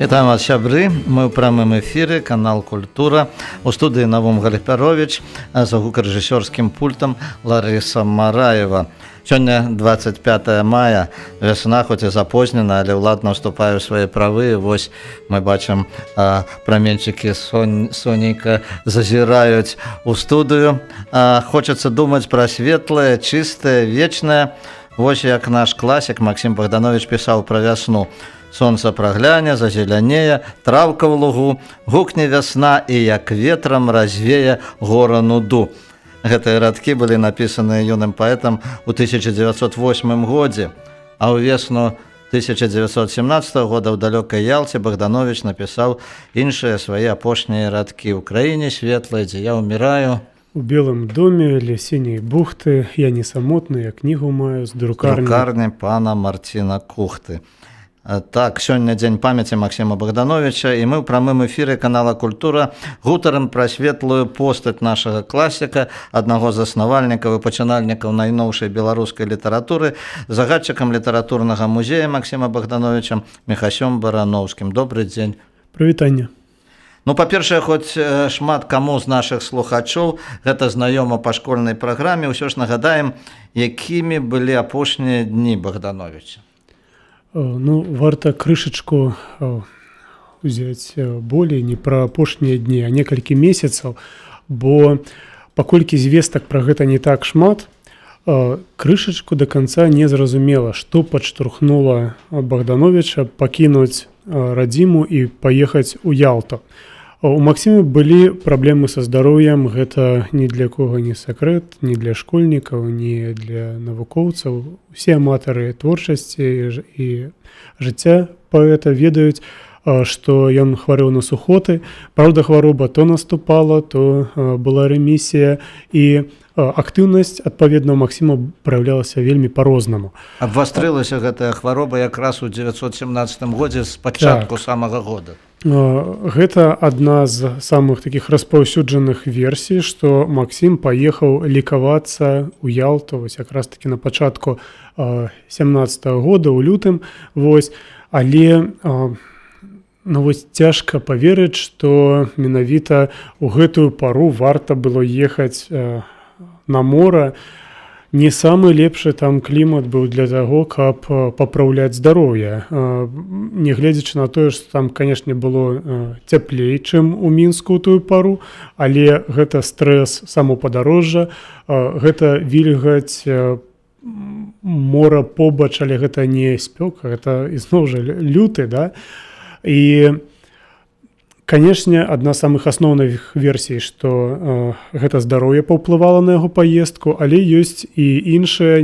Вітаю вас, сябры. Мы ў прамым эфіры, канал Культура. У студыі Навум Галіперович, за гукарэжысёрскім пультам Ларыса Мараева. Сёння 25 мая, вясна, хоць і запознена, але ўладна ўступае ў свае правы. Вось мы бачым, праменчыкі сонейка зазіраюць у студыю. Хочацца думаць пра светлае, чыстае, вечнае. Вось як наш класік Максім Богданович пісаў пра вясну. Сонца прагляне, зазелянее, травка ў лугу, гукне вясна і як ветрам развее гора нуду. Гэтыя радкі былі напісаныя юным паэтам у 1908 годзе, а ў весну 1917 года ў далёкай Ялце Богданович напісаў іншыя свае апошнія радкі. «У краіне светлай, дзе я ўміраю». У белым доме ля сіняй бухты я не самотны, я кнігу маю з друкарні пана Марціна Кухты. Так, сёння дзень памяці Максіма Богдановича, і мы ў прамым эфіры канала Культура гутарым пра светлую постаць нашага класіка, аднаго з заснавальнікаў і пачынальнікаў найноўшай беларускай літаратуры, загадчыкам літаратурнага музея Максіма Богдановича Міхасём Барановскім. Добры дзень. Прывітанне. Ну, па-першае, хоць шмат каму з нашых слухачоў гэта знаёма па школьнай праграме, ўсё ж нагадаем, якімі былі апошнія дні Богдановича. Ну, варта крышачку ўзяць болей не пра апошнія дні, а некалькі месяцаў, бо паколькі звестак пра гэта не так шмат, крышачку да канца не зразумела, што падштурхнула Богдановича пакінуць радзіму і паехаць у Ялту. У Максіма былі праблемы са здароўем, гэта ні для кого не сакрэт, ні для школьнікаў, ні для навукоўцаў. Усе аматары творчасці і жыцця паэта ведаюць, што ён хварэў на сухоты. Праўда, хвароба то наступала, то была рэмісія, і актыўнасць, адпаведна, у Максіма праяўлялася вельмі па-рознаму. Абвастрылася гэтая хвароба якраз у 1917 годзе з пачатку самага года. Гэта адна з самых такіх распаўсюджаных версій, што Максім паехаў лікавацца ў Ялту, вось якраз такі на пачатку 17 года, у лютым, вось, але вось цяжка паверыць, што менавіта ў гэтую пару варта было ехаць на мора. Не самы лепшы там клімат быў для таго, каб папраўляць здароўе. Нягледзячы на тое, што там, канешне, было цяплей, чым у Мінску ў тую пару, але гэта стрэс само падарожжа, гэта вільгаць, мора побач, але гэта не спёка, гэта ізноў жа люты, да? І канешне, адна з самых асноўных версій, што гэта здароўе паўплывала на яго паездку, але ёсць і іншыя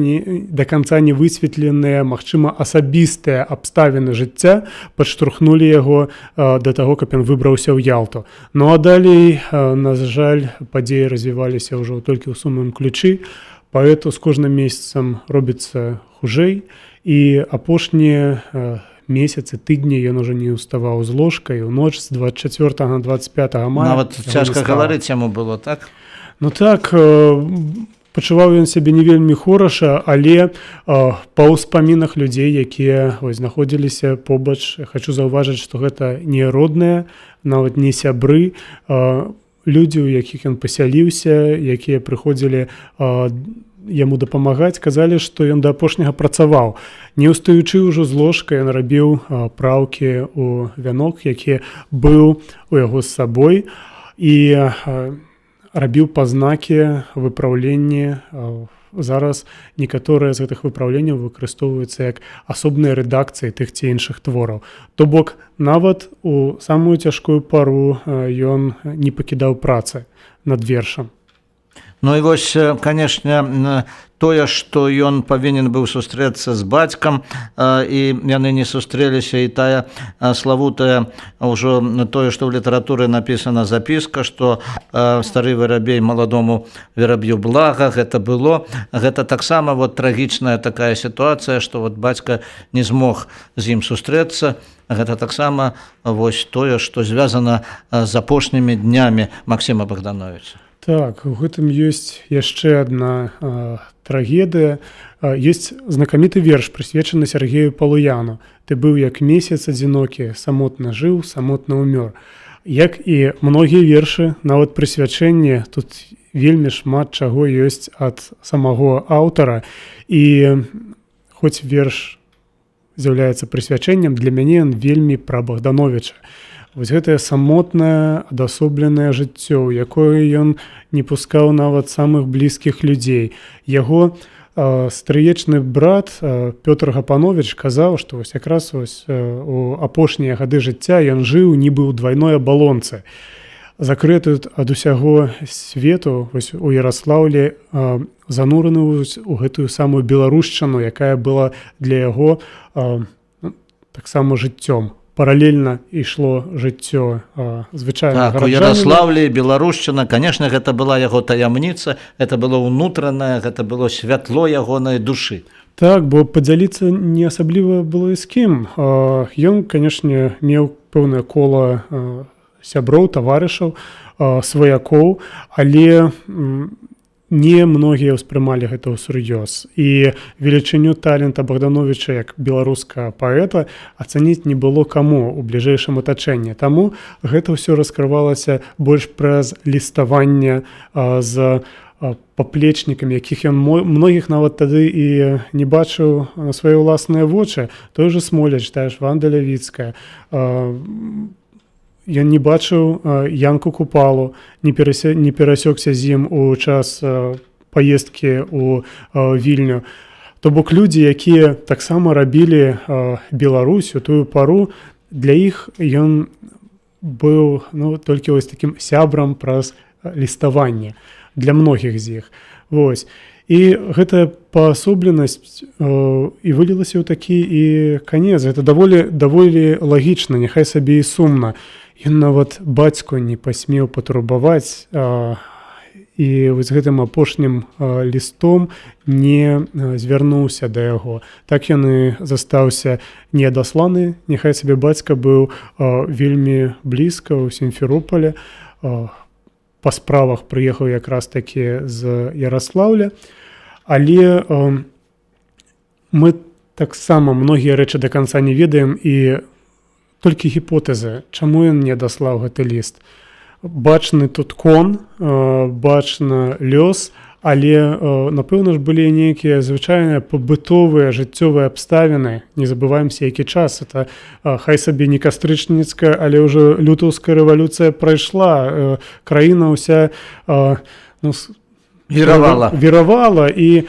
да канца не высветленыя, магчыма, асабістыя абставіны жыцця падштурхнулі яго да таго, каб ён выбраўся ў Ялту. Ну а далей, на жаль, падзеі развіваліся ўжо толькі ў сумным ключы. Паэту з кожным месяцам робіцца хужэй, і апошнія месяцы, тыдні ён ужо не ўставаў з ложкай, у ноч з 24 на 25 мая. Нават цяжка гаварыць яму было, так? Ну так, пачуваў ён сябе не вельмі хораша, але па ўспамінах людзей, якія знаходзіліся побач, хачу заўважыць, што гэта не родныя, нават не сябры, людзі, у якіх ён пасяліўся, якія прыходзілі яму дапамагаць, казалі, што ён да апошняга працаваў. Не ўстаючы ўжо з ложкай, ён рабіў праўкі ў вянок, які быў у яго з сабой, і рабіў пазнакі выпраўленні. Зараз некаторыя з гэтых выпраўленняў выкарыстоўваюцца як асобныя рэдакцыі тых ці іншых твораў. То бок, нават у самую цяжкую пару ён не пакідаў працы над вершам. Ну і вось, канешне, тое, што ён павінен быў сустрэцца з бацькам, і яны не сустрэліся, і тая славутая ўжо тое, што ў літаратуры напісана запіска, што стары вырабей маладому выраб'ю блага, гэта было. Гэта таксама трагічная такая сітуацыя, што бацька не змог з ім сустрэцца. Гэта таксама вось тое, што звязана з апошнімі днямі Максіма Богдановича. Так, у гэтым ёсць яшчэ адна трагедыя. Ёсць знакаміты верш, прысвечаны Сергею Палуяну. «Ты быў як месяц адзінокі, самотна жыў, самотна ўмёр». Як і многія вершы, нават прысвячэнне, тут вельмі шмат чаго ёсць ад самого аўтара. І хоць верш з'яўляецца прысвячэннем, для мяне ён вельмі пра Богдановича. Вось гэтае самотнае, адасобленае жыццё, якое ён не пускаў нават самых блізкіх людзей. Яго стрыечны брат Пётр Гапанович казаў, што вось якраз у апошнія гады жыцця ён жыў нібы ў двайной абалонцы. Закрыты ад усяго свету, вось у Яраслаўлі, занураны ў гэтую самую беларушчыну, якая была для яго таксама жыццём. Паралельна ішло жыццё звычайнага Так, у Яраслаўлі беларушчына, конечно, гэта была яго таямніца, гэта было ўнутранае, гэта было святло ягонай душы. Так, бо падзяліцца не асабліва было і з кім. Ён, канешне, меў пэўнае кола сяброў, таварышаў, сваякоў, але не многія ўспрымалі гэта ўсур'ёз. І велічыню талента Богдановича як беларускага паэта ацаніць не было каму ў бліжэйшым атачэнні. Таму гэта ўсё раскрывалася больш праз ліставанне з паплечнікамі, якіх ён многіх нават тады і не бачыў на свае ўласныя вочы. Той же Смолеч, тая ж Ванда Лявіцкая. Ён не бачыў Янку Купалу, не перасекся з ім у час паездкі ў Вільню. То бок людзі, якія таксама рабілі Беларусь у тую пару, для іх ён быў толькі вось такім сябрам праз ліставанне для многіх з іх. Вось. І гэтая паасобленасць і вылілася ў такі і канец. Гэта даволі лагічна, няхай сабе і сумна. Ён нават бацьку не пасмеў патурбаваць, і вось гэтым апошнім лістом не звярнуўся да яго. Так ён і застаўся неадасланы. Няхай сабе бацька быў вельмі блізка ў Сімферополі. Па справах прыехаў якраз такі з Яраслаўля. Але мы таксама многія рэчы да канца не ведаем, і толькі гіпотэзы, чаму ён не даслаў гэты ліст. Бачны тут кон, бачна лёс, але, напэўна ж, былі нейкія звычайныя пабытовыя жыццёвыя абставіны. Не забываемся, які час. Это хай сабе не кастрычніцкая, але ўжо лютаўская рэвалюцыя прайшла. Краіна ўся віравала, і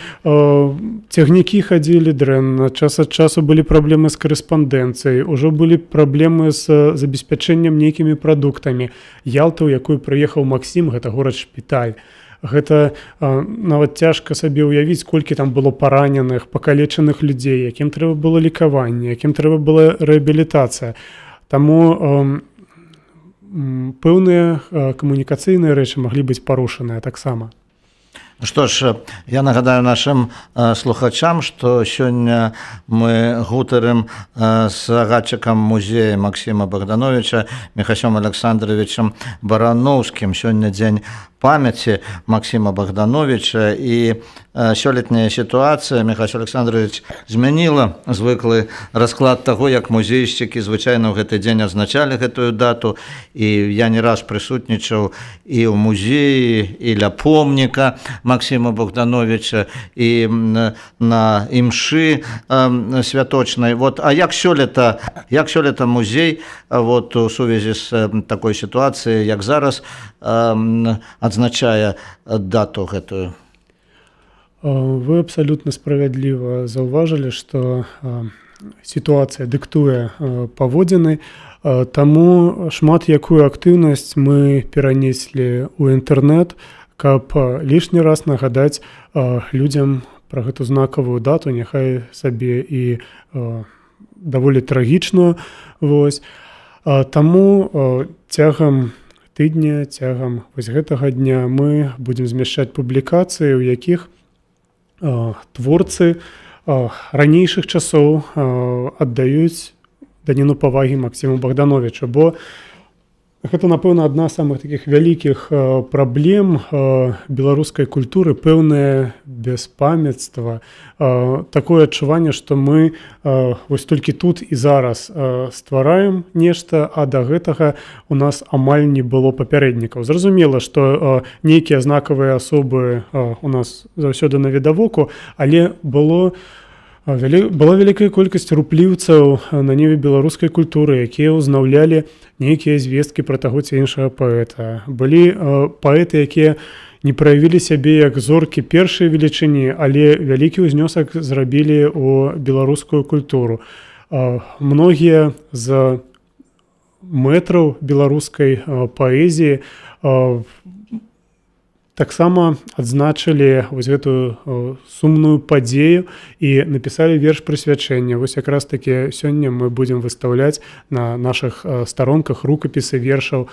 цягнікі хадзілі дрэнна, час ад часу былі праблемы з карэспандэнцыяй, ужо былі праблемы з забеспячэннем нейкімі прадуктамі. Ялта, у якую прыехаў Максім, гэта горад-шпіталь. Гэта нават цяжка сабе ўявіць, колькі там было параненых, пакалечаных людзей, якім трэба было лікаванне, якім трэба была рэабілітацыя. Таму пэўныя камунікацыйныя рэчы маглі быць парушаныя таксама. Што ж, я нагадаю нашым слухачам, што сёння мы гутарым з загадчыкам музея Максіма Богдановича Міхасём Александровичем Барановскім. Сёння дзень памяці Максіма Богдановича, і сёлетняя сітуацыя, Міхась Александрович, змяніла звыклы расклад таго, як музейшчыкі звычайна ў гэты дзень адзначалі гэтую дату. І я не раз прысутнічаў і ў музеі, і ля помніка Максима Богдановича, і на імшы святочнай. Вот, а як сёлета музей вот, у сувязі з такой сітуацыяй, як зараз, адзначае дату гэтую? Вы абсалютна справядліва заўважылі, што сітуацыя дыктуе паводзіны, таму шмат якую актыўнасць мы перанеслі ў інтэрнэт, каб лішні раз нагадаць людзям пра гэту знакавую дату, няхай сабе і даволі трагічную. Вось. Таму цягам тыдня, цягам вось гэтага дня мы будзем змяшчаць публікацыі, у якіх творцы ранейшых часоў аддаюць даніну павагі Максіму Богдановичу, бо Гэта, напэўна, адна з самых такіх вялікіх праблем беларускай культуры, пэўнае беспамятства, такое адчуванне, што мы вось толькі тут і зараз ствараем нешта, а да гэтага у нас амаль не было папярэднікаў. Зразумела, што нейкія знакавыя асобы у нас заўсёды навідавоку, але была вялікая колькасць рупліўцаў на ніве беларускай культуры, якія ўзнаўлялі нейкія звесткі пра таго ці іншага паэта. Былі паэты, якія не праявілі сябе як зоркі першай велічыні, але вялікі ўзнёсак зрабілі ў беларускую культуру. Многія з мэтраў беларускай паэзіі таксама адзначылі вось гэтую сумную падзею і напісалі верш прысвячэння. Вось якраз такі сёння мы будзем выстаўляць на нашых старонках рукапісы вершаў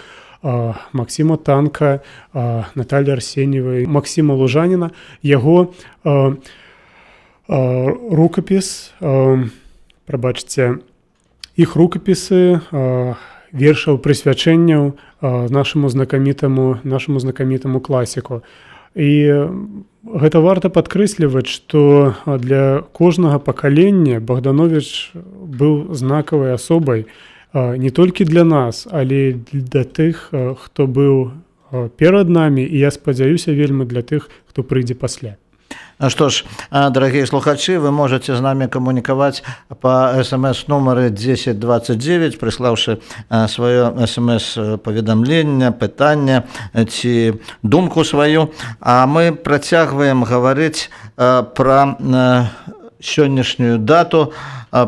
Максіма Танка, Наталі Арсеньевай, Максіма Лужаніна. Яго рукапіс, прабачце, іх рукапісы вершаў прысвячэнняў нашаму знакамітаму класіку. І гэта варта падкрэсліваць, што для кожнага пакалення Богданович быў знакавай асобай не толькі для нас, але для тых, хто быў перад намі, і я спадзяюся вельмі для тых, хто прыйдзе пасля. Што ж, дарагія слухачы, вы можаце з намі камунікаваць па смс-нумары 1029, прыслаўшы сваё смс-паведамленне, пытанне ці думку сваю. А мы працягваем гаварыць пра сённяшнюю дату,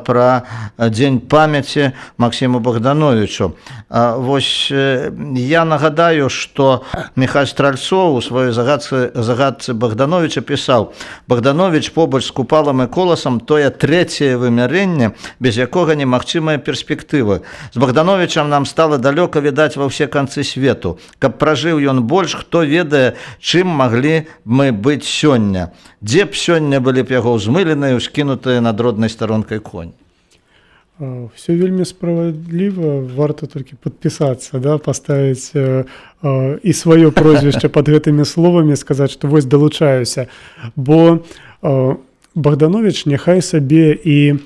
пра дзень памяці Максіму Богдановичу. Вось я нагадаю, што Міхаль Стральцоў у сваёй загадцы Богдановича пісаў: «Богданович побач з Купалам і Коласам тое трэцяе вымярэнне, без якога немагчымая перспектыва. З Богдановичам нам стала далёка відаць ва ўсе канцы свету. Каб пражыў ён больш, хто ведае, чым маглі мы быць сёння. Дзе б сёння былі б яго ўзмыленыя, ускінутыя над роднай старонкай конь». Все вельмі справядліва, варта толькі падпісацца, да, паставіць і сваё прозвішча пад гэтымі словамі, сказаць, што вось далучаюся. Бо Богданович няхай сабе і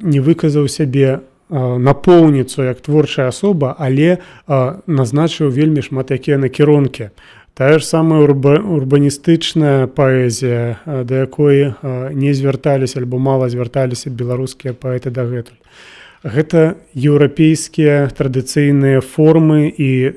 не выказаў сябе напоўніцу як творчая асоба, але назначыў вельмі шмат якія накіронкі. Тая ж самая урбаністычная паэзія, да якой не звярталіся альбо мала звярталіся беларускія паэты дагэтуль. Гэта еўрапейскія традыцыйныя формы і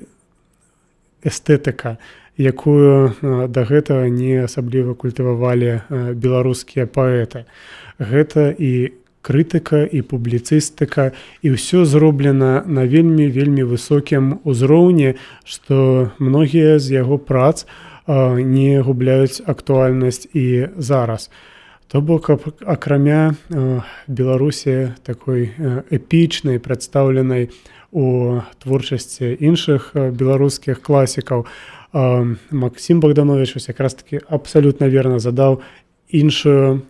эстэтыка, якую да гэтага не асабліва культывавалі беларускія паэты. Гэта і крытыка, і публіцыстыка, і ўсё зроблена на вельмі высокім узроўні, што многія з яго прац не губляюць актуальнасць і зараз. То бок, акрамя Беларусі такой эпічнай, прадстаўленай у творчасці іншых беларускіх класікаў, Максім Богданович якраз таки абсалютна верна задаў іншую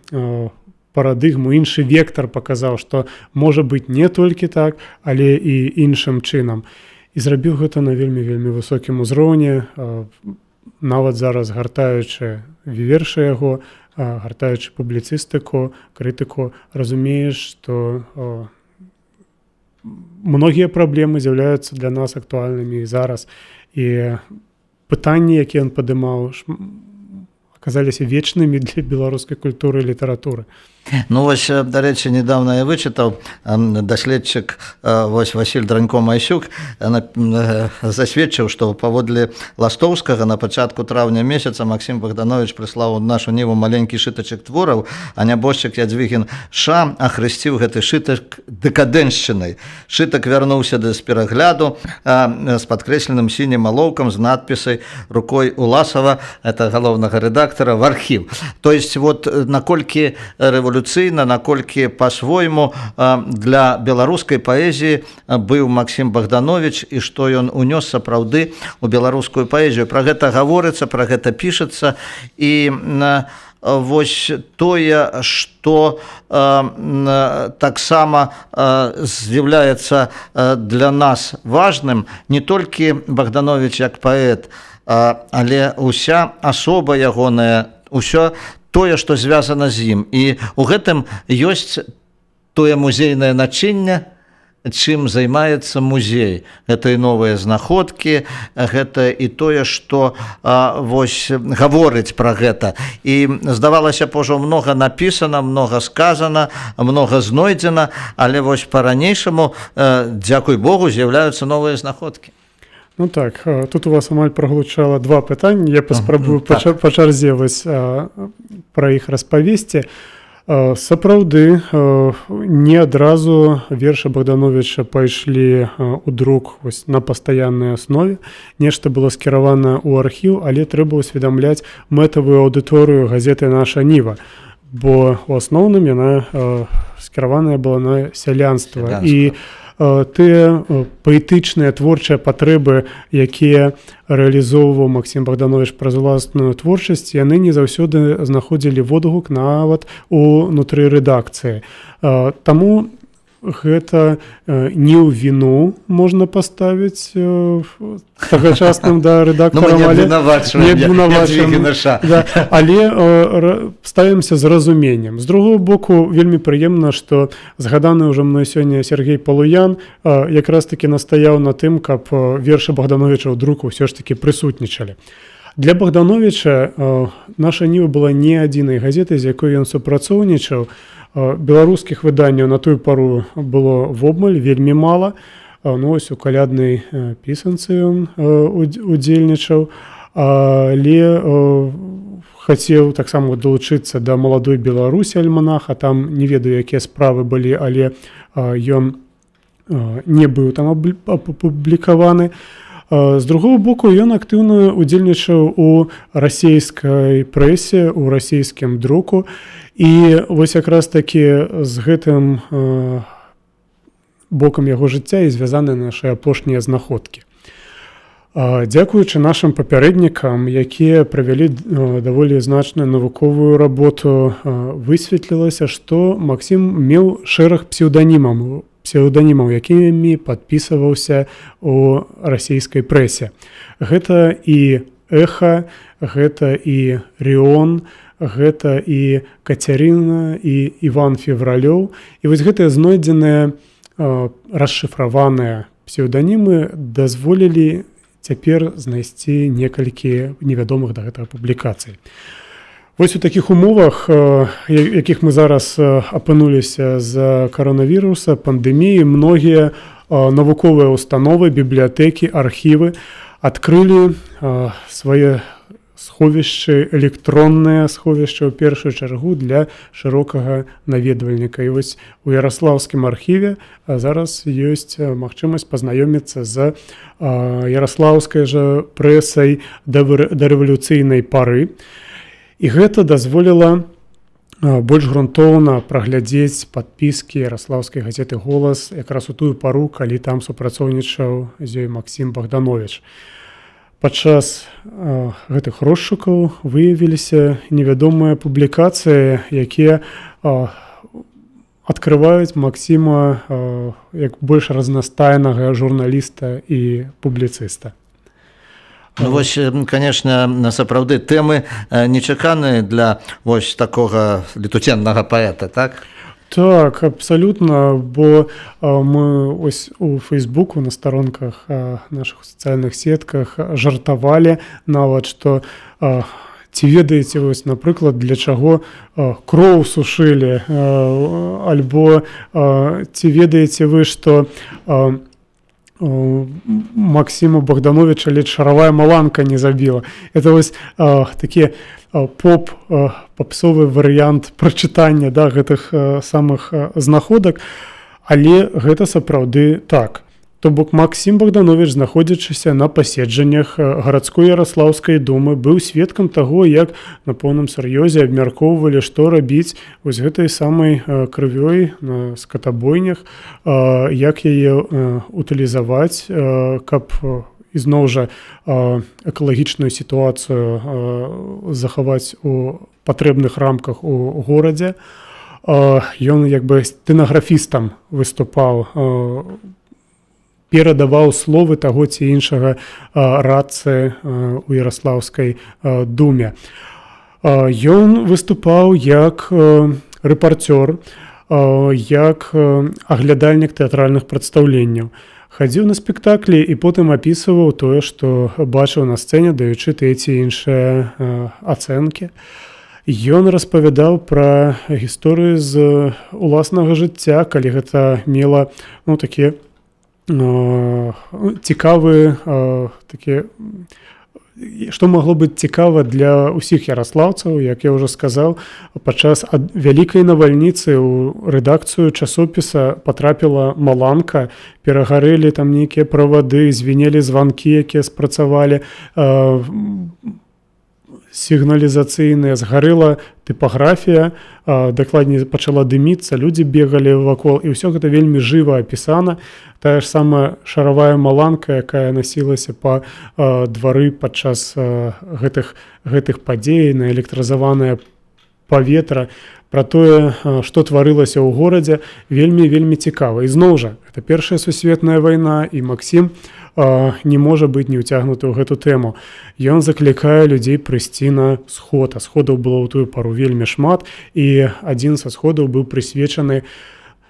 парадыгму, іншы вектар паказаў, што можа быць не толькі так, але і іншым чынам. І зрабіў гэта на вельмі высокім узроўні, нават зараз гартаючы вершы яго, гартаючы публіцыстыку, крытыку, разумееш, што многія праблемы з'яўляюцца для нас актуальнымі і зараз. І пытанні, якія ён падымаў, аказаліся вечнымі для беларускай культуры і літаратуры. Ну вось, дарэчы, недавно я вычытаў, даследчык вось Васіль Дранько-Майсюк засведчыў, што паводле Ластоўскага на пачатку траўня месяца Максім Богданович прыслаў у нашу ніву маленькі шытачак твораў, а нябожчык Ядзвігін Ша ахрысціў гэты шытак дэкадэншчынай. Шытак вярнуўся з перагляду з падкрэсленым сінім алоўкам з надпісай рукой Уласава, это галоўнага рэдактара, в архіў. То есть вот наколькі рэволюцыйна, наколькі па-свойму для беларускай паэзіі быў Максім Богданович і што ён унёс сапраўды у беларускую паэзію. Пра гэта гаворыцца, пра гэта пішацца, і вось тое, што таксама з'яўляецца для нас важным, не толькі Богданович як паэт, але ўся асоба ягоная, ўсё тое, што звязана з ім. І ў гэтым ёсць тое музейнае начынне, чым займаецца музей. Гэта і новыя знаходкі, гэта і тое, што вось гаворыць пра гэта. І здавалася б, ужо многа напісана, многа сказана, многа знойдзена, але вось па-ранейшаму, дзякуй Богу, з'яўляюцца новыя знаходкі. Ну так, тут у вас амаль праглучала два пытання, я паспрабую па чарзе вось пра іх распавесці. Сапраўды, не адразу вершы Богдановича пайшлі ў друк на пастаяннай аснове. Нешта было скіравана ў архіў, але трэба ўсведамляць мэтавую аўдыторыю газеты «Наша Ніва», бо ў асноўным яна скіраваная была на сялянства. І тыя паэтычныя творчыя патрэбы, якія рэалізоўваў Максім Богданович праз уласную творчасць, яны не заўсёды знаходзілі водгук нават унутры рэдакцыі. Таму гэта не ў віну можна паставіць тагачасным рэдактарам, але ставімся з разуменнем. З другого боку, вельмі прыемна, што згаданы ўжо мной сёння Сергей Палуян якраз такі настаяў на тым, каб вершы Богдановича ў друку ўсё ж такі прысутнічалі. Для Богдановича «Наша Ніва» была не адзінай газетай, з якой ён супрацоўнічаў. Беларускіх выданняў на тую пару было вобмаль, вельмі мала. Ну, ось у каляднай пісанцы ён удзельнічаў, але хацеў таксама далучыцца да «Маладой Беларусі» альманаха. Там не ведаю, якія справы былі, але ён не быў там апублікаваны. З другого боку, ён актыўна удзельнічаў у расійскай прэсе, у расійскім друку. І вось якраз такі з гэтым бокам яго жыцця і звязаны нашы апошнія знаходкі. Дзякуючы нашым папярэднікам, якія правялі даволі значную навуковую работу, высветлілася, што Максім меў шэраг псеўданімаў, якімі падпісваўся ў расійскай прэсе. Гэта і «Эха», гэта і «Ріон», гэта і Кацярына, і Іван Февралёў. І вось гэтыя знойдзеныя расшыфраваныя псеўданімы дазволілі цяпер знайсці некалькі невядомых да гэтага публікацый. Вось у такіх умовах, якіх мы зараз апынуліся з каронавіруса, пандэміі, многія навуковыя установы, бібліятэкі, архівы адкрылі свае сховішчы, электронныя сховішчы ў першую чаргу для шырокага наведвальніка. І вось у Яраслаўскім архіве зараз ёсць магчымасць пазнаёміцца з яраслаўскай жа прэсай дарэвалюцыйнай пары. І гэта дазволіла больш грунтоўна праглядзець падпіскі яраслаўскай газеты «Голас» якраз у тую пару, калі там супрацоўнічаў з ёй Максім Богданович. Падчас гэтых розшукаў выявіліся невядомыя публікацыі, якія адкрываюць Максіма як больш разнастайнага журналіста і публіцыста. Ну, вось, конечно, сапраўды тэмы нечаканыя для вось такога летуценнага паэта, так? Так, абсолютно, бо мы ось у Фейсбуку на сторонках наших сацыяльных сетках жартавалі нават, што ці ведаеце вось, напрыклад, для чаго кроў сушылі, альбо ці ведаеце вы, што Максима Богдановича ледь шаровая маланка не забила. Это вось такі попсовы варыянт прачытання гэтых самых знаходак, але гэта сапраўды так. То бок Максим Богданович, знаходзячыся на паседжаннях гарадской Яраслаўскай думы, быў сведкам таго, як на поўным сур'ёзе абмяркоўвалі, што рабіць вось гэтай самай крывёй на скатабойнях, як яе утылізаваць, каб ізноў жа экалагічную сітуацыю захаваць у патрэбных рамках у горадзе. Ён як бы стэнаграфістам выступаў, перадаваў словы таго ці іншага радцы у Яраслаўскай думе. Ён выступаў як рэпарцёр, як аглядальнік тэатральных прадстаўленняў. Хадзіў на спектаклі і потым апісваў тое, што бачыў на сцэне, даючы тыя ці іншыя ацэнкі. Ён распавядаў пра гісторыю з уласнага жыцця, калі гэта мела такі цікавы, што магло быць цікава для ўсіх яраслаўцаў, як я ўжо сказаў, падчас вялікай навальніцы ў рэдакцыю часопіса патрапіла маланка, перагарэлі там нейкія правады, звінелі званкі, якія спрацавалі, сігналізацыйныя, згарэла тыпаграфія, дакладней пачала дыміцца, людзі бегалі вакол, і ўсё гэта вельмі жыва апісана. Тая ж самая шаравая маланка, якая насілася па двары падчас гэтых падзей, наэлектразаванае паветра, пра тое, што тварылася ў горадзе, вельмі цікава. І зноў жа, гэта Першая сусветная вайна, і Максім не можа быць не ўцягнуты ў гэту тэму. Ён заклікае людзей прыйсці на сход, а сходаў было ў тую пару вельмі шмат, і адзін са сходаў быў прысвечаны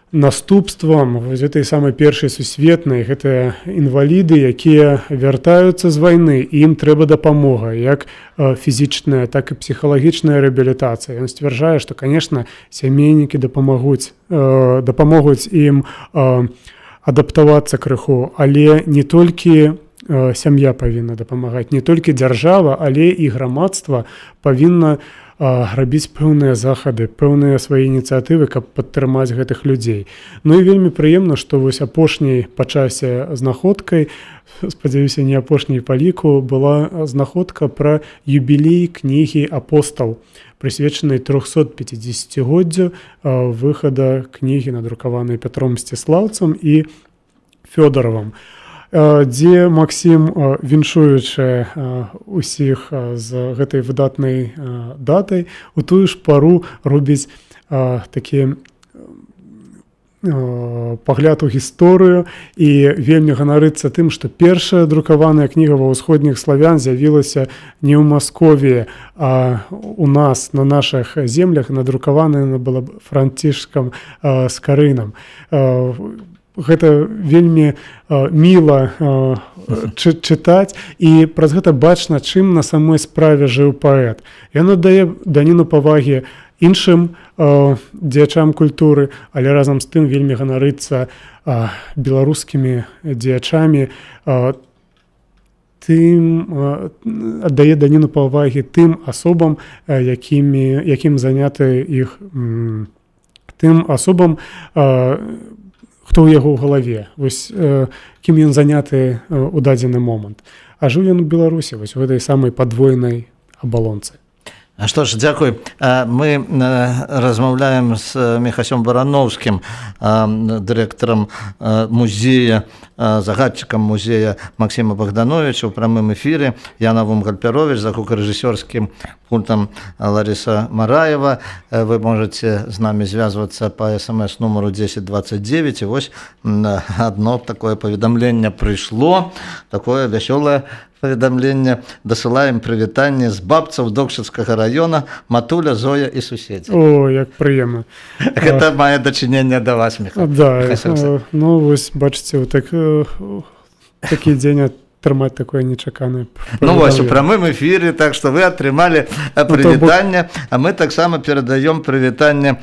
наступствам гэтай самай Першай сусветнай. Гэтыя інваліды, якія вяртаюцца з вайны, і ім трэба дапамога, як фізічная, так і псіхалагічная рэабілітацыя. Ён сцвярджае, што, канешне, сямейнікі дапамогуць ім адаптавацца крыху, але не толькі сям'я павінна дапамагаць, не толькі дзяржава, але і грамадства павінна рабіць пэўныя захады, пэўныя свае ініцыятывы, каб падтрымаць гэтых людзей. Ну і вельмі прыемна, што вось апошняй па часе знаходкай, спадзяюся, не апошняй па ліку, была знаходка пра юбілей кнігі «Апостал», прысвечанай 350-годдзю выхада кнігі, надрукаванай Пятром Мсціслаўцам і Фёдаровым, дзе Максім, віншуючы усіх з гэтай выдатнай датай, у тую ж пару робіць такі пагляд у гісторыю і вельмі ганарыцца тым, што першая друкаваная кніга ва ўсходніх славян з'явілася не ў Масковіі, а у нас, на нашых землях, надрукаваная яна была Францішкам Скарынам. Гэта вельмі міла чытаць, і праз гэта бачна, чым на самой справе жыў паэт. Ён аддае даніну павагі іншым дзеячам культуры, але разам з тым вельмі ганарыцца беларускімі дзеячамі, аддае даніну павагі тым асобам, якім заняты іх, тым асобам, хто ў яго ў галаве, вось кім ён заняты ў дадзены момант. А жыў ён у Беларусі, вось у гэтай самай падвойнай абалонцы. Што ж, дзякуй. Мы размаўляем з Міхасём Барановскім, дырэктарам музея, загадчыкам музея Максіма Богдановича ў прамым эфіры. Я Навум Гальпярович, за гукарэжысёрскім пультам Лариса Мараева. Вы можете з намі звязвацца па СМС нумару 1029. І вось адно такое паведамленне прыйшло, такое вясёлае паведамленне. Дасылаем прывітанне з бабцаў Докшыцкага раёна, Матуля, Зоя і суседзі. О, як прыемна. Гэта мае дачыненне да вас, Міхал. Да, ну вось бачыце, такі дзень атрымаць такое нечаканае. Ну вось, у прамым эфіры, так што вы атрымалі прывітанне, а мы таксама перадаём прывітанне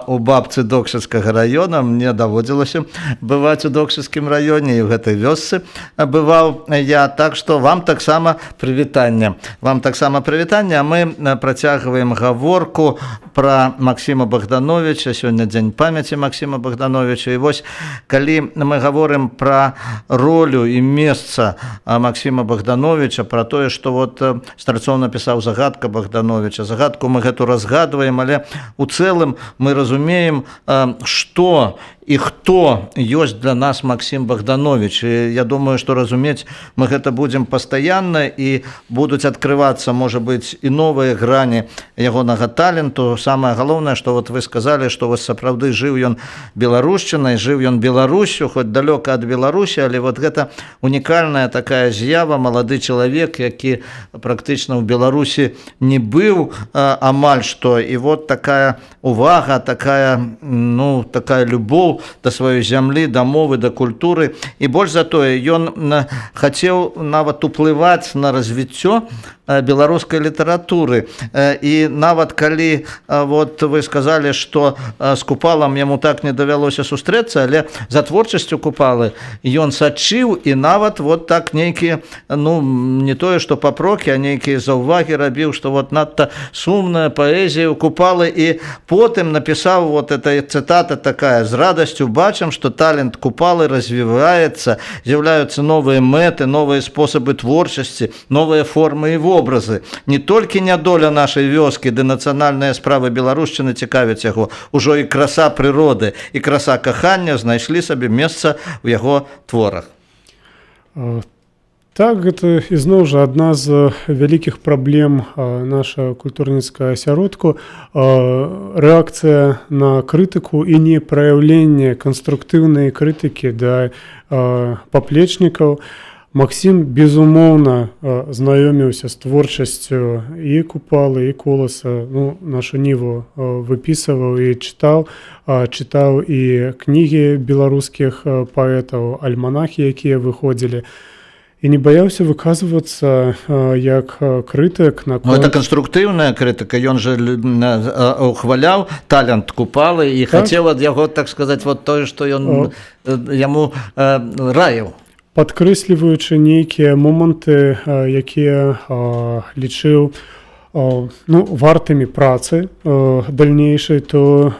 у бабцы Докшыцкага раёна. Мне даводзілася бываць у Докшыцкім раёне, і ў гэтай вёсцы бываў я, так што вам таксама прывітанне. Вам таксама прывітанне, а мы працягваем гаворку пра Максіма Богдановича. Сёння дзень памяці Максіма Богдановича. І вось, калі мы гаворым пра ролю і месца Максіма Богдановича, пра тое, што вот Старцоў напісаў загадка Богдановича. Загадку мы гэту разгадваем, але у цэлым мы разумеем, што і хто ёсць для нас Максим Богданович. І я думаю, што разумець мы гэта будзем пастаянна, і будуць адкрывацца, можа быць, і новыя грані ягонага таленту. Самае галоўнае, што вот вы сказалі, што вось сапраўды жыў ён беларушчынай, жыў ён Беларусю, хоць далёка ад Беларусі, але вот гэта унікальная такая з'ява, малады чалавек, які практычна ў Беларусі не быў амаль што, і вот такая увага, такая любоў да сваёй зямлі, да мовы, да культуры. І больш за тое, ён хацеў нават уплываць на развіццё беларускай літаратуры. І нават калі вот вы сказалі, што з Купалам яму так не давялося сустрэцца, але за творчасцю Купалы ён сачыў, і нават вот так нейкія, не тое што папрокі, а нейкія заўвагі рабіў, што вот надта сумная паэзія ў Купалы. І потым напісаў, вот эта цытата такая: «З радасцю бачым, што талент Купалы развіваецца, з'яўляюцца новыя мэты, новыя спосабы творчасці, новыя формы і вобразы. Не толькі нядоля нашай вёскі ды нацыянальныя справы беларушчыны цікавяць яго, ужо і краса прыроды, і краса кахання знайшлі сабе месца ў яго творах». Так, гэта ізноў жа адна з вялікіх праблем нашага культурніцкага асяродку, рэакцыя на крытыку і не праяўленне канструктыўнай крытыкі да паплечнікаў. Максім, безумоўна, знаёміўся з творчасцю і Купалы, і Коласа, нашу ніву выпісываў і чытаў і кнігі беларускіх паэтаў, альманахі, якія выходзілі. І не баяўся выказвацца як крытык. Это канструктыўная крытыка, ён жа ухваляў талент Купалы і хацеў ад яго, так сказаць, вот тое, што ён яму раіў. Падкрэсліваючы нейкія моманты, якія лічыў вартымі працы дальнейшай, то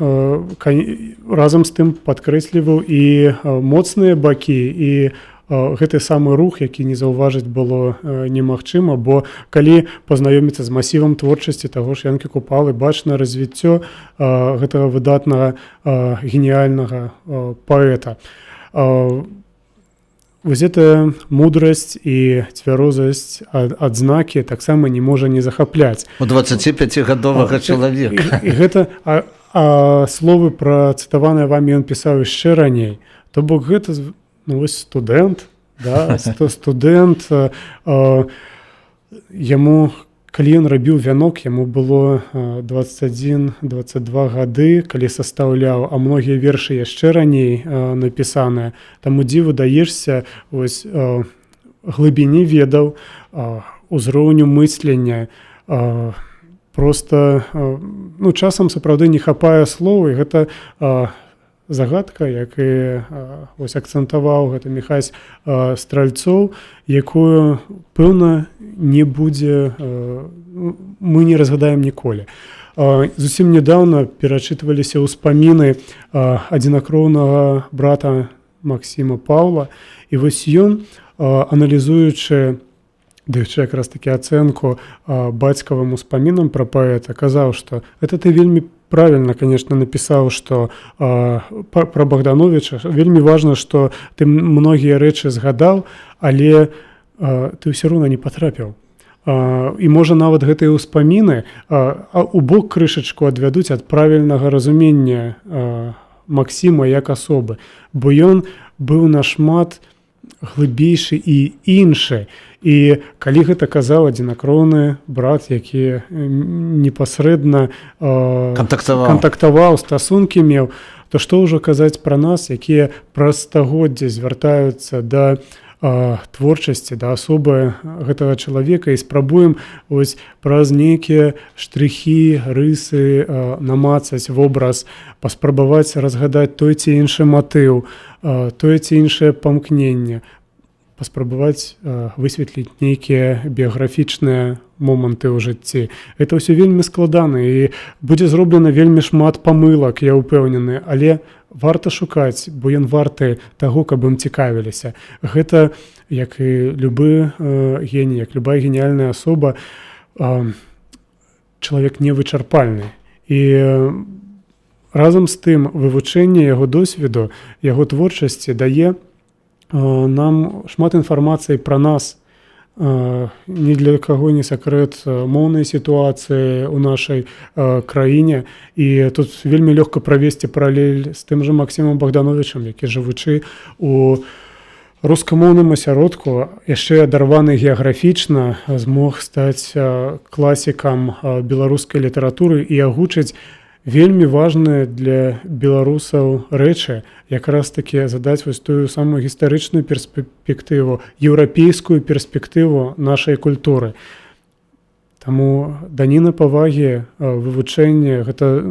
разам з тым падкрэсліваў і моцныя бакі, і гэты самы рух, які не заўважыць было немагчыма, бо калі пазнаёміцца з масівам творчасці таго ж Янкі Купалы, бачна развіццё гэтага выдатнага геніяльнага паэта. Вось гэтая мудрасць і цвярозасць адзнакі таксама не можа не захапляць. У 25-гадовага чалавека. І гэта словы працытаваныя вамі ён пісаў яшчэ раней. То бок гэта студэнт, студэнт, яму, калі ён рабіў вянок, яму было 21-22 гады, калі састаўляў, а многія вершы яшчэ раней напісаныя. Таму дзіву даешся глыбіні ведаў, узроўню мыслення. Проста часам сапраўды не хапае слоў, і гэта загадка, як і акцэнтаваў гэта Міхась Стральцоў, якую, пэўна, не будзе, мы не разгадаем ніколі. Зусім нядаўна перачытваліся ўспаміны адзінакроўнага брата Максіма Паўла, і вось ён, аналізуючы, даючы якраз такі ацэнку бацькавым успамінам пра паэта, казаў, што гэта ты вельмі правильно, конечно, напісаў, што пра Богдановича вельмі важна, што ты многія рэчы згадаў, але ты ўсё роўна не патрапіў. І можа нават гэтыя ўспаміны у бок крышачку адвядуць ад правільнага разумення Максіма як асобы, бо ён быў нашмат глыбейшы і іншы. І калі гэта казаў адзінакроўны брат, які непасрэдна кантактаваў, стасункі меў, то што ўжо казаць пра нас, якія праз стагоддзі звяртаюцца да творчасці, да асобы гэтага чалавека, і спрабуем праз нейкія штрыхі, рысы намацаць вобраз, паспрабаваць разгадаць той ці іншы матыў, тое ці іншае памкненне, паспрабаваць высветліць нейкія біяграфічныя моманты ў жыцці. Гэта ўсё вельмі складана, і будзе зроблена вельмі шмат памылак, я ўпэўнены, але варта шукаць, бо ён варты таго, каб ім цікавіліся. Гэта, як і любы геній, як любая геніяльная асоба, чалавек невычарпальны. І разам з тым вывучэнне яго досведу, яго творчасці дае нам шмат інфармацыі пра нас. Ні для каго не сакрэт моўнай сітуацыі ў нашай краіне. І тут вельмі лёгка правесці паралель з тым жа Максімам Богдановичам, які, жывучы у рускамоўным асяродку, яшчэ адарваны геаграфічна, змог стаць класікам беларускай літаратуры і агучыць вельмі важныя для беларусаў рэчы, якраз такі задаць вось тую самую гістарычную перспектыву, еўрапейскую перспектыву нашай культуры. Таму даніна павагі, вывучэнне – гэта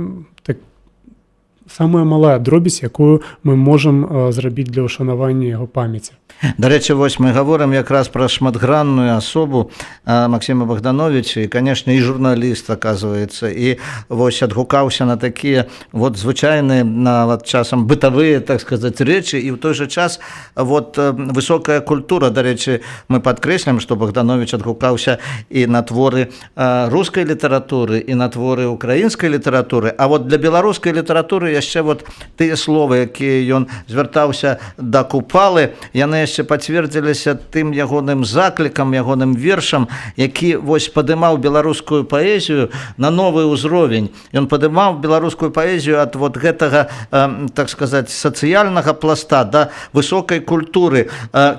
самая малая дробязь, якую мы можам зрабіць для ўшанавання яго памяці. Дарэчы, вось мы гаворым якраз пра шматгранную асобу Максіма Богдановича, і, канешне, і журналіст, аказваецца, і вось адгукаўся на такія вот звычайныя, нават часам бытавыя, так сказаць, рэчы, і ў той жа час вот высокая культура. Дарэчы, мы падкрэслім, што Богданович адгукаўся і на творы рускай літаратуры, і на творы украінскай літаратуры, а вот для беларускай літаратуры яшчэ вот тыя словы, якія ён звяртаўся да Купалы, яны яшчэ пацвердзіліся тым ягоным заклікам, ягоным вершам, які вось падымаў беларускую паэзію на новы ўзровень. Ён падымаў беларускую паэзію ад вот гэтага, так сказаць, сацыяльнага пласта да высокай культуры.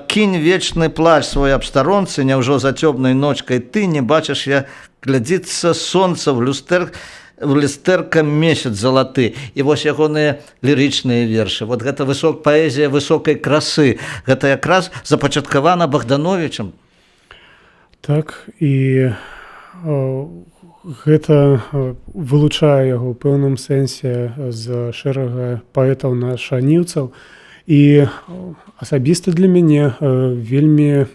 Кінь вечны плач свой аб старонцы, няўжо за цёмнай ночкай ты не бачыш, як глядзіцца сонца в люстэрка месяц залаты. І вось ягоныя лірычныя вершы. Вот гэта паэзія высокай красы. Гэта якраз запачаткавана Богдановичам. Так, і гэта вылучае яго ў пэўным сэнсе з шэрага паэтаў-нашаніўцаў. І асабіста для мяне вельмі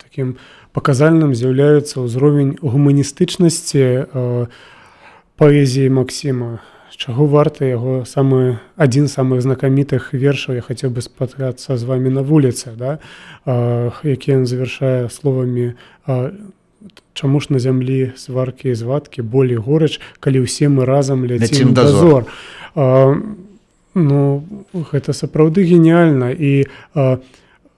такім паказальным з'яўляецца ўзровень гуманістычнасці паэзіі Максіма, з чаго варта яго адзін з самых знакамітых вершаў «Я хацеў бы спаткацца з вамі на вуліцы», да? Які ён завяршае словамі «Чаму ж на зямлі сваркі і звадкі, боль і горыч, калі ўсе мы разам ляцім дазор». Ну, гэта сапраўды геніяльна, і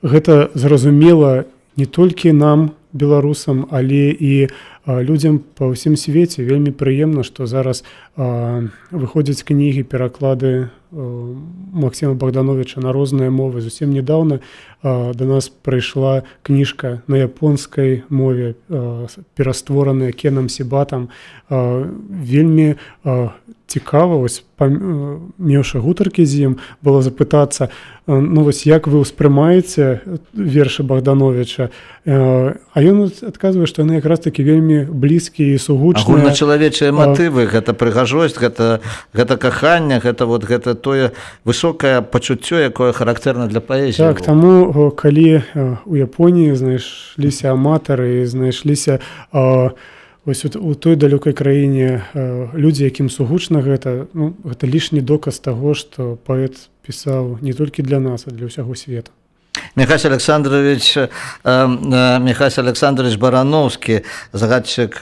гэта зразумела не толькі нам, беларусам, але і людзям па ўсім свеце. Вельмі прыемна, што зараз выходзяць кнігі, пераклады Максіма Богдановича на розныя мовы. Зусім нядаўна да нас прыйшла кніжка на японскай мове, пераствораная Кенам Сібатам. Вельмі цікава, вось, меўшы гутаркі з ім, было запытацца, ну вось, як вы ўспрымаеце вершы Богдановича? А ён адказвае, што яны якраз такі вельмі блізкія і сугучныя. Агульначалавечыя матывы, гэта прыгажосць, гэта каханне, гэта тое высокае пачуццё, якое характэрна для паэзіі. Так, таму, калі у Японіі знайшліся аматары, знайшліся вось у той далёкай краіне людзі, якім сугучна гэта, ну, гэта лішні доказ таго, што паэт пісаў не толькі для нас, а для ўсяго свету. Михась Александрович Барановскі, загадчык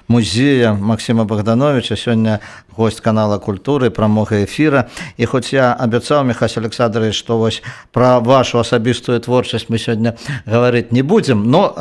музея Максіма Богдановича, сёння гость канала культуры, прамога эфіра. І хоць я абяцаў, Михась Александрович, што вось пра вашу асабістую творчасць мы сёння гаварыць не будзем, но,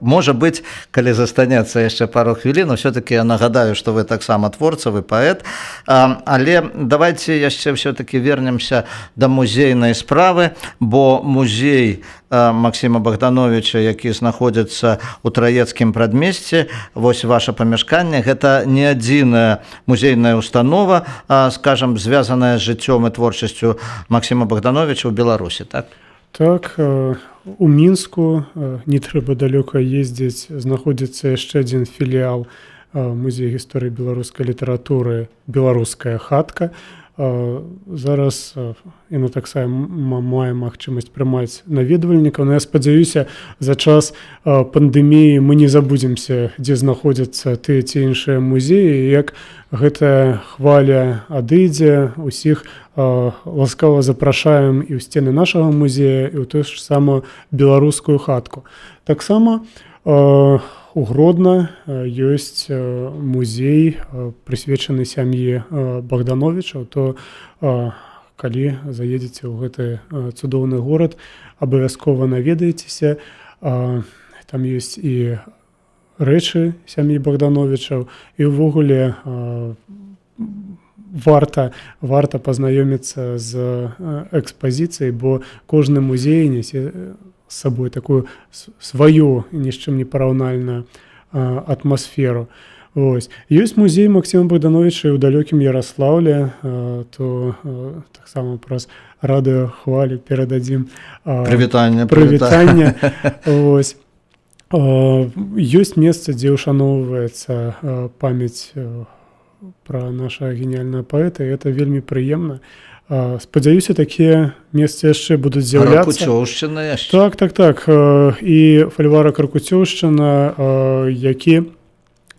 можа быць, калі застанецца яшчэ пару хвілін, все-таки я нагадаю, што вы таксама творца, вы паэт. Але давайте яшчэ все-таки вернемся да музейнай справы, бо музей Максіма Богдановича, які знаходзіцца ў Траецкім прадмесці, вось ваше памяшканне, гэта не адзіная музейная установа, скажам, звязаная з жыццём і творчасцю Максіма Богдановича ў Беларусі, так? Так, у Мінску, не трэба далёка ездзіць, знаходзіцца яшчэ адзін філіял музея гісторыі беларускай літаратуры «Беларуская хатка». Зараз яна таксама мае магчымасць прымаць наведвальнікаў, но я спадзяюся, за час пандэміі мы не забудземся, дзе знаходзяцца тыя ці іншыя музеі, як гэтая хваля адыдзе, усіх ласкава запрашаем і ў сцены нашага музея, і ў тую ж самую беларускую хатку. Таксама у Гродно ёсць музей, прысвечаны сям'і Богдановичаў, то калі заедзеце ў гэты цудоўны горад, абавязкова наведаецеся. Там ёсць і рэчы сям'і Богдановичаў, і ўвогуле варта пазнаёміцца з экспазіцыяй, бо кожны музей нясе з сабой такую сваю, ні з чым не параўнальную атмасферу. Ёсць музей Максіма Богдановича ў далёкім Яраслаўле, то таксама праз радыёхвалю перададзім прывітанне. Ёсць месца, дзе ўшаноўваецца памяць пра нашага геніяльнага паэта, і это вельмі прыемна. Спадзяюся, такія месцы яшчэ будуць з'яўляцца. Каракуцёўшчына яшчэ. Так. І фальварак Каракуцёўшчына, які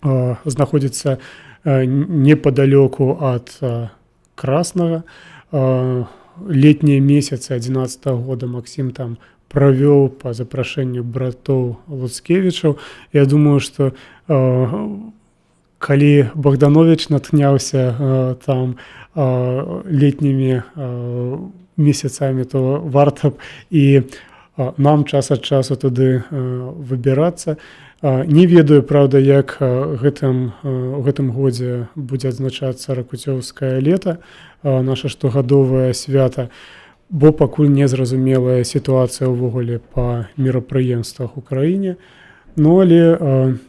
знаходзіцца непадалёку ад Краснага. Летнія месяцы 11-го года Максім там правёў па запрашэнню братоў Луцкевічаў. Я думаю, што калі Богданович натхняўся там летнімі месяцамі, то варта б і нам час ад часу туды выбірацца. Не ведаю, праўда, як у гэтым годзе будзе адзначацца ракуцёўскае лета, наша штогадовае свята, бо пакуль не зразумелая сітуацыя ўвогуле па мерапрыемствах у краіне. Ну, але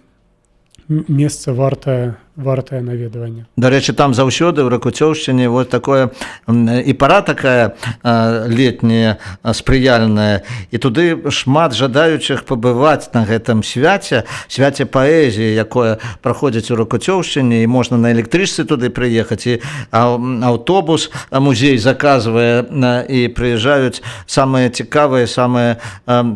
месца вартае наведвання. Дарэчы, там заўсёды ў Ракуцёўшчыне вот такое і пара такая летняя, спрыяльная, і туды шмат жадаючых пабываць на гэтым свяце паэзіі, якое праходзіць у Ракуцёўшчыне, і можна на электрычцы туды прыехаць, і аўтобус музей заказвае, і прыязджаюць самыя цікавыя, самыя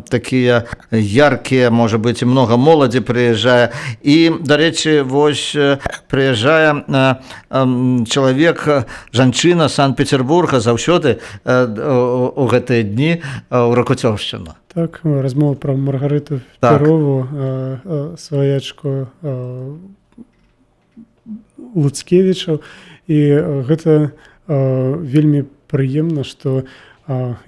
такія яркія, можа быць, і многа моладзі прыязджае. І, дарэчы, вось прыязджае чалавек, жанчына з Санкт-Петербурга заўсёды у гэтыя дні ў Ракуцёўшчыну. Так, размова пра Маргарыту Перову, сваячку Луцкевічаў, і гэта вельмі прыемна, што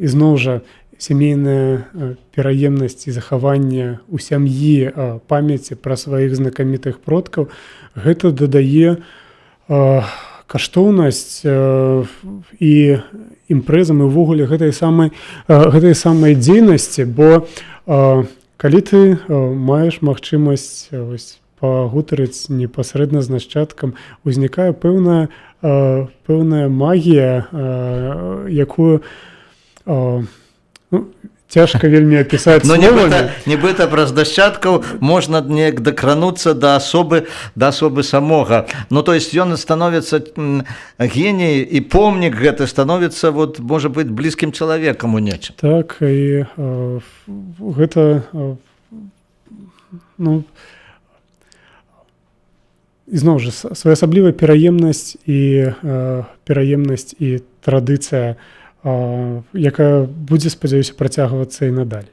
ізноў жа сямейная пераемнасць і захаванне ў сям'і памяці пра сваіх знакамітых продкаў, гэта дадае каштоўнасць і імпрэзам, і ўвогуле гэтай самай дзейнасці, бо калі ты маеш магчымасць пагутарыць непасрэдна з нашчадкам, узнікае пэўная магія, якую цяжка вельмі апісаць словамі. Нібыта праз нашчадкаў можна неяк дакрануцца да асобы самога. Ну, то есть ён становіцца геній, і помнік гэты становіцца, вот, можа быць, блізкім чалавекам у нечым. Так, і гэта, ізноў жа, своеасаблівая пераемнасць і традыцыя, якая будзе, спадзяюся, працягвацца і надалей.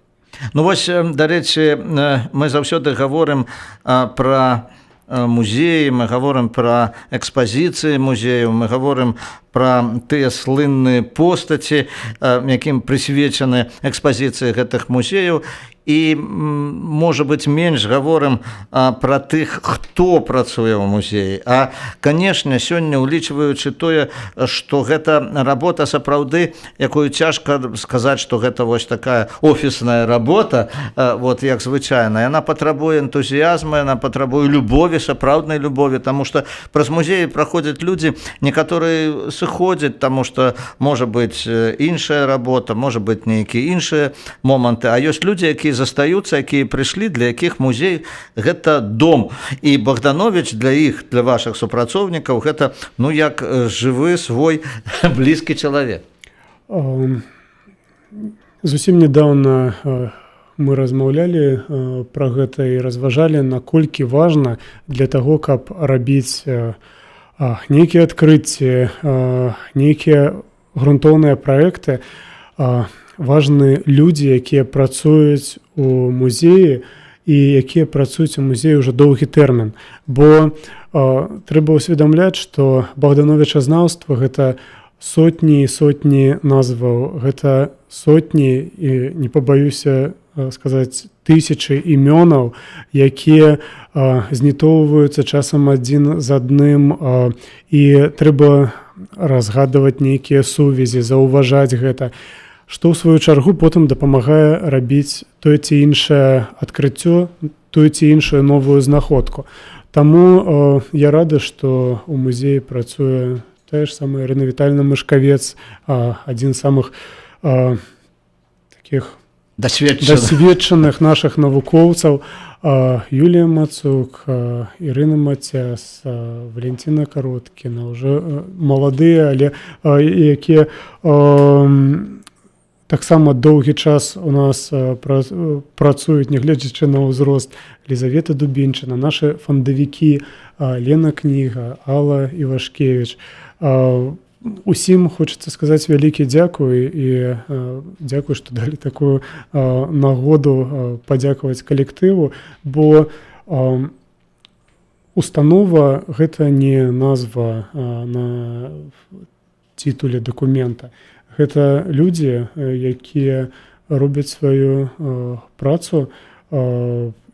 Ну вось, дарэчы, мы заўсёды гаворым пра музеі, мы гаворым пра экспазіцыі музеяў, мы гаворым пра тыя слынныя постаці, якім прысвечаны экспазіцыі гэтых музеяў, і, можа быць, менш гаворым пра тых, хто працуе ў музеі. А, канешне, сёння, улічваючы тое, што гэта работа сапраўды, якую цяжка сказаць, што гэта вось такая офісная работа, вот, як звычайна, яна патрабуе энтузіязму, яна патрабуе любові, сапраўднай любові, таму што праз музеі праходзяць людзі, некаторыя сыходзяць, таму што, можа быць, іншая работа, можа быць, нейкія іншыя моманты, а ёсць людзі, якія застаюцца, якія прыйшлі, для якіх музей гэта дом. І Богданович для іх, для вашых супрацоўнікаў, гэта, ну, як жывы свой блізкі чалавек. Зусім нядаўна мы размаўлялі пра гэта і разважалі, наколькі важна для таго, каб рабіць нейкія адкрыцці, нейкія грунтоўныя праекты, важны людзі, якія працуюць у музеі, і якія працуюць у музеі ўжо доўгі тэрмін. Бо трэба ўсведамляць, што богдановічазнаўства гэта сотні і сотні назваў, гэта сотні, і не пабаюся сказаць, тысячы імёнаў, якія знітоўваюцца часам адзін з адным, і трэба разгадваць нейкія сувязі, заўважаць гэта, што ў сваю чаргу потым дапамагае рабіць тое ці іншае адкрыццё, тую ці іншую новую знаходку. Таму я рады, што ў музеі працуе тая ж самая Ірына Вітальевна Мышкавец, адзін з самых такіх дасведчаных нашых навукоўцаў, Юлія Мацук, Ірына Мацяс, Валентина Кароткіна, ўжо маладыя, але якія таксама доўгі час у нас працуюць, нягледзячы на ўзрост, Лізавета Дубінчына, нашы фандавікі, Лена Кніга, Алла Івашкевіч. Усім хочацца сказаць вялікі дзякуй, і дзякуй, што далі такую нагоду падзякаваць калектыву, бо установа гэта не назва на титуле дакумента. Гэта людзі, якія робяць сваю працу,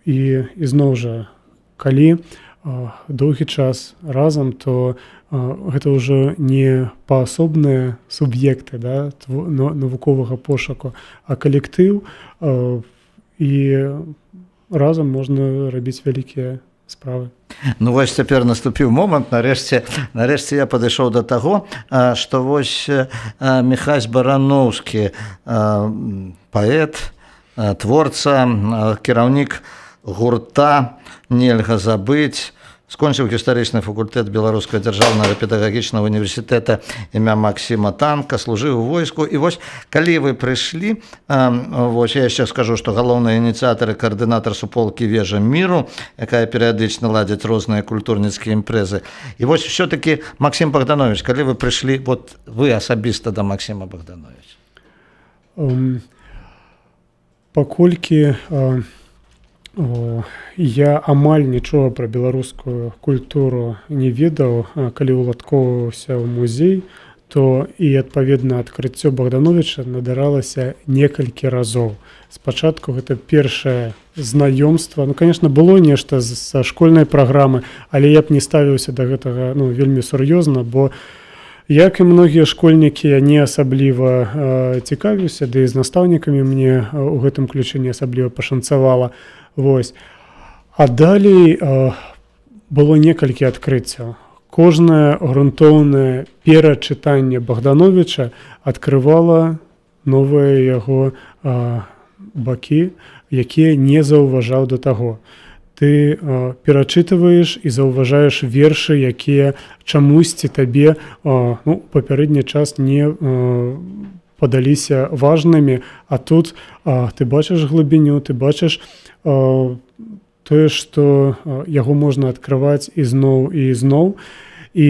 і зноў жа, калі доўгі час разам, то гэта ўжо не паасобныя суб'екты, да, навуковага пошуку, а калектыў, і разам можна рабіць вялікія справы. Ну вось цяпер наступіў момант, нарэшце я падышоў да таго, што вось Міхась Бараноўскі, паэт, творца, кіраўнік гурта «Нельга забыць», скончыў гістарычны факультэт Беларускага дзяржаўнага педагагічнага універсітэта імя Максіма Танка, служыў у войску. І вось калі вы прыйшлі, вось я яшчэ скажу, што галоўныя ініцыятары, каардынатар суполкі «Вежа міру», якая перыядычна ладзіць розныя культурніцкія імпрэзы. І вось все-таки Максім Богданович, калі вы прыйшлі, вот вы асабіста да Максіма Богдановича? Паколькі я амаль нічога пра беларускую культуру не ведаў, калі уладкоўваўся ў музей, то і адпаведна адкрыццё Богдановича надаралася некалькі разоў. Спачатку гэта першае знаёмства, конечно, было нешта са школьнай праграмы, але я б не ставіўся да гэтага вельмі сур'ёзна, бо як і многія школьнікі, я не асабліва цікавіўся, ды і з настаўнікамі мне ў гэтым ключы не асабліва пашанцавала. Вось. А далей было некалькі адкрыццяў. Кожнае грунтоўнае перачытанне Богдановича адкрывала новыя яго бакі, якія не заўважаў да таго. Ты перачытваеш і заўважаеш вершы, якія чамусьці табе папярэдні час не падаліся важнымі, а тут ты бачыш глыбіню, ты бачыш тое, што яго можна адкрываць ізноў і ізноў. І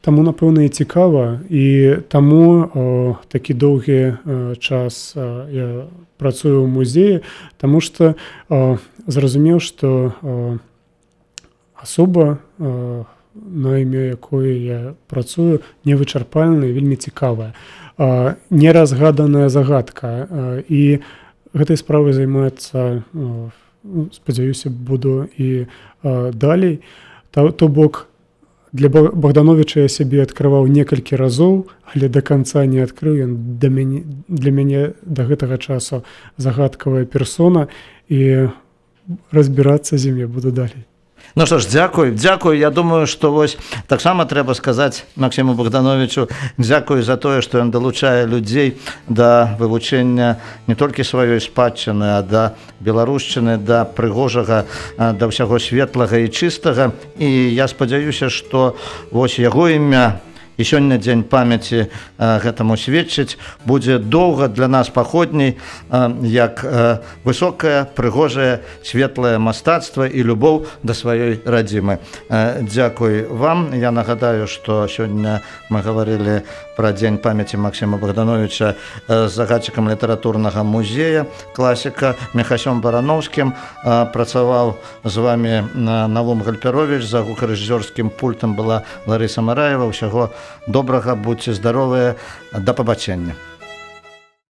таму, напэўна, і цікава, і таму такі доўгі час я працую ў музеі, таму што зразумеў, што асоба, на імя якой я працую, невычарпальная, вельмі цікавая, неразгаданая загадка. І гэтай справай займаецца, спадзяюся, буду і далей. То бок, для Богдановича я сябе адкрываў некалькі разоў, але да канца не адкрыў. Ён для мяне да гэтага часу загадкавая персона, і разбірацца з ім я буду далей. Ну што ж, дзякуй. Я думаю, што вось таксама трэба сказаць Максіму Богдановичу дзякуй за тое, што ён далучае людзей да вывучэння не толькі сваёй спадчыны, а да беларушчыны, да прыгожага, да ўсяго светлага і чыстага. І я спадзяюся, што вось яго імя і сёння дзень памяці гэтаму сведчыць, будзе доўга для нас паходняй, як высокае, прыгожае, светлае мастацтва і любоў да сваёй радзімы. Дзякуй вам. Я нагадаю, што сёння мы гаварылі пра дзень памяці Максіма Богдановича з загадчыкам літаратурнага музея, класіка Міхасём Барановскім. Працаваў з вами Навум Гальперович, за гукарэжысёрскім пультам была Ларыса Мараева. Усяго добрага, будьце здаровыя, да пабачэння.